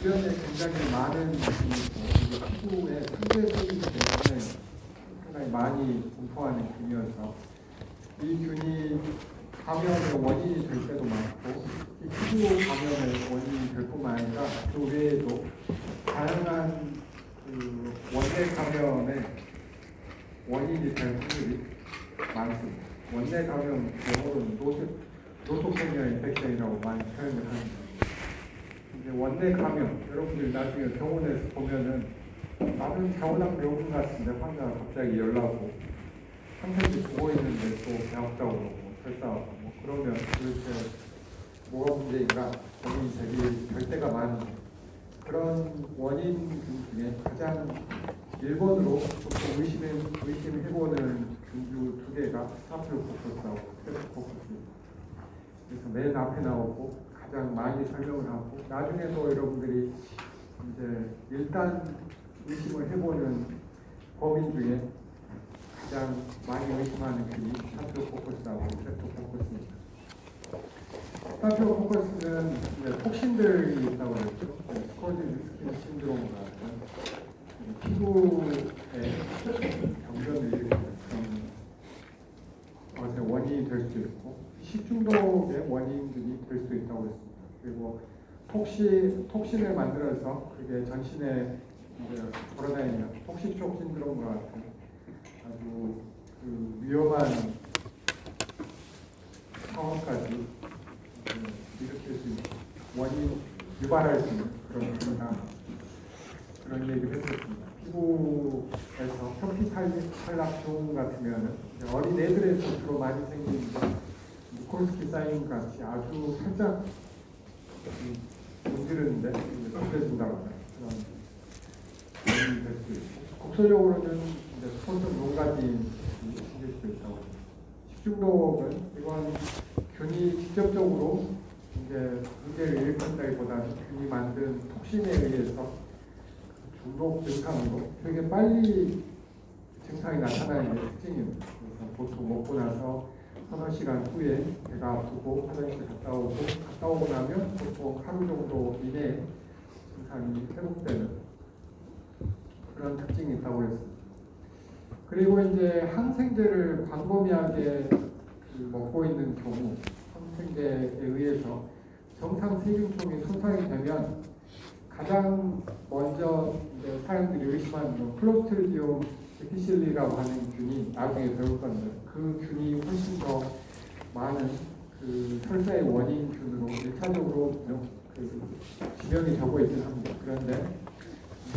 주변에 굉장히 많은 균이 있고 피부에 상대적이기 때문에 상당히 많이 분포하는 균이어서 이 균이 감염의 원인이 될 때도 많고 이 피부 감염의 원인이 될 뿐만 아니라 그 외에도 다양한 그 원내 감염의 원인이 될 확률이 많습니다. 원내 감염 경우는 노소코미아 인펙션이라고 많이 표현을 합니다. 이제 원내 감염, 여러분들 나중에 병원에서 보면은 나는 겨울랑 배운 것 같은데 환자가 갑자기 연락 오고 항생제 주고 있는데 또 배 아프다고 그러고 설사하고 뭐 그러면 도대체 뭐가 문제인가 고민이 될 때가 많은데 그런 원인 중에 가장 1번으로 보통 의심해보는 균주 두 개가 스타필로코커스하고 스트레프토코커스입니다. 그래서 맨 앞에 나오고 가장 많이 설명을 하고 나중에도 여러분들이 이제 일단 의심을 해보는 범인 중에 가장 많이 의심하는 균이 스타필로코커스하고 스트레프토코커스입니다. 스타필로코커스는 톡신들이 있다고 그랬죠. 스쿼드 스킨 신드롬 같은 피부에 병변을 일으키는 그런 것의 원인이 될 수 있고 식중독의 원인들이 될 수 있다고 했습니다. 그리고 톡신을 만들어서 그게 전신에 돌아다니는 톡식쇼 신드롬과 같은 아주 그 위험한 상황까지 일으킬 수 있는 원인 유발할 수 있는 그런 얘기를 했었습니다. 피부에서 현피탈락증 같으면 어린 애들에서 주로 많이 생기는 무콜스키 사인 같이 아주 살짝 문지르는데 덮여진다거나 그런 원인이 될 수 있고 국소적으로는 스폰서 농가진 생길 수 있다고 합니다. 식중독은 이건 균이 직접적으로 문제를 일으킨다기보다는 균이 만든 톡신에 의해서 중독 증상으로 되게 빨리 증상이 나타나는 게 특징입니다. 그래서 보통 먹고 나서 서너 시간 후에 배가 아프고 화장실 갔다 오고 나면 보통 하루 정도 이내에 증상이 회복되는 그런 특징이 있다고 했습니다. 그리고 이제 항생제를 광범위하게 먹고 있는 경우 항생제에 의해서 정상 세균통이 손상이 되면 가장 먼저 사람들이 의심하는 클로스트리디움 디피실리라고 하는 균이 나중에 배울 건데 그 균이 훨씬 더 많은 그 설사의 원인 균으로 1차적으로 지명이 되고 있긴 합니다. 그런데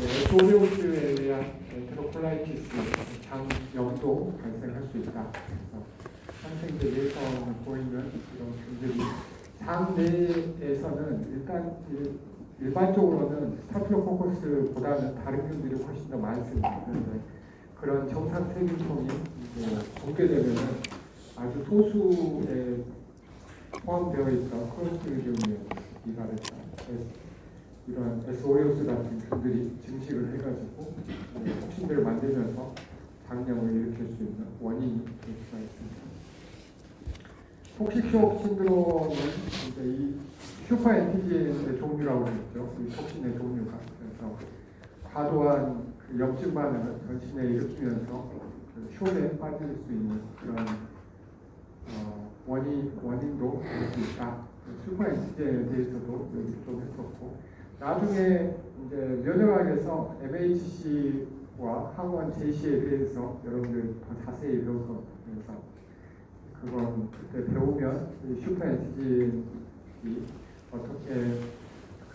에스오레우스에 의한 엔테로콜라이티스 장염도 발생할 수 있다. 그래서 항생제 내성을 보이는 이런 균들이 장 내에서는 일반적으로는 스타필로코커스보다는 다른 균들이 훨씬 더 많습니다. 그런데 그런 정상 세균통이 공개되면 아주 소수에 포함되어 있던 클로스트리디움의 이가르타 이런 에스오레우스 같은 균들이 증식을 해가지고 톡신들을 만들면서 장염을 일으킬 수 있는 원인이 될 수가 있습니다. 톡식쇼 신드롬은 이제 이 슈퍼 엔티젠의 종류라고 그랬죠. 이 톡신의 종류가. 그래서 과도한 그 염증 반응을 전신에 일으키면서 그 쇼에 빠질 수 있는 그런 원인도 될 수 있다. 슈퍼 엔티젠에 대해서도 여기 좀 했었고 나중에 이제 면역학에서 MHC와 항원 JC에 대해서 여러분들 더 자세히 배울 겁니다. 그래서 그건 그때 배우면 슈퍼 엔티젠이 어떻게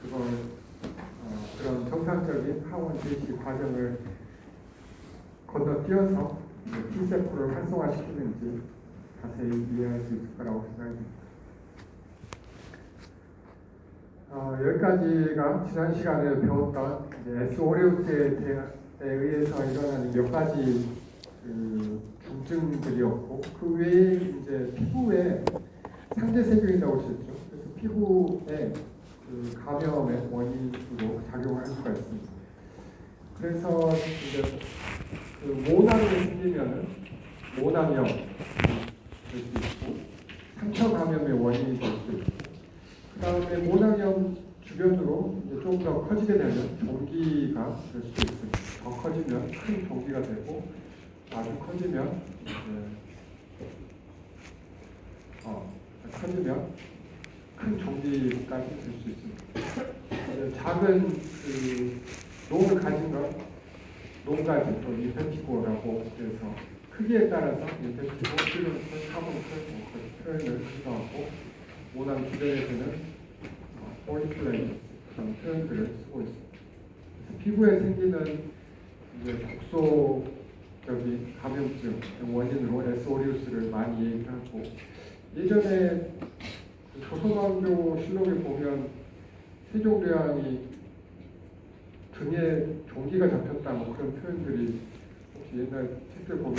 그런 정상적인 항원 JC 과정을 건너뛰어서 T세포를 활성화시키는지 자세히 이해할 수 있을 거라고 생각합니다. 여기까지가 지난 시간에 배웠던 에스오레우스에 의해서 일어나는 몇 가지 중증들이었고 그 외에 이제 피부에 상대세균이라고 했었죠. 그래서 피부에 감염의 원인으로 작용할 수가 있습니다. 그래서 이제 모낭이 생기면은 모낭염 될 수 있고 상처 감염의 원인이 될 수 있고 그 다음에 모낭염 주변으로 이제 좀 더 커지게 되면 종기가 될 수도 있습니다. 더 커지면 큰 종기가 되고 아주 커지면 큰 종기까지 될 수 있습니다. 작은 농을 가진 건 농가지 또 임팩티고라고 해서 크기에 따라서 임팩티고, 필름풀, 카본풀 표현을 쓰고 모난 주변에서는 포인트라인 그런 표현들을 쓰고 있습니다. 그래서 피부에 생기는 이제 독소적인 감염증 원인으로 에스오리우스를 많이 얘기하고, 예전에 조선왕조 실록에 보면 세종대왕이 등에 종기가 잡혔다 뭐 그런 표현들이 혹시 옛날 책들 보면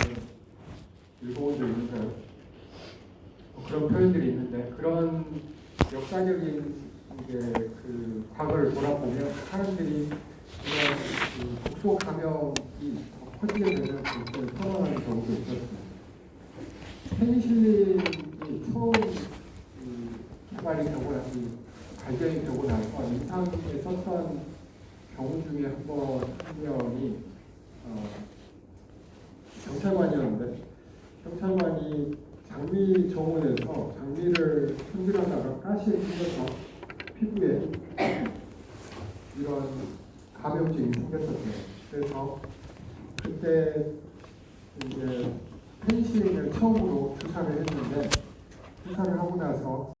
읽어본 적 있는가요? 그런 표현들이 있는데, 그런 역사적인 그 과거를 돌아보면 사람들이 이런 독소 감염이 더 커지게 되면 그걸 선언하는 경우도 있었습니다. 페니실린이 처음 개발이 되고 나서 발견이 되고 나서 임상에 썼던 경우 중에 한 명이 경찰관이었는데, 경찰관이 장미 정원에서 장미를 손질하다가 가시에 찔려서 피부에 이런 감염증이 생겼었어요. 그래서 그때 이제 페니실린을 처음으로 주사를 했는데, 주사를 하고 나서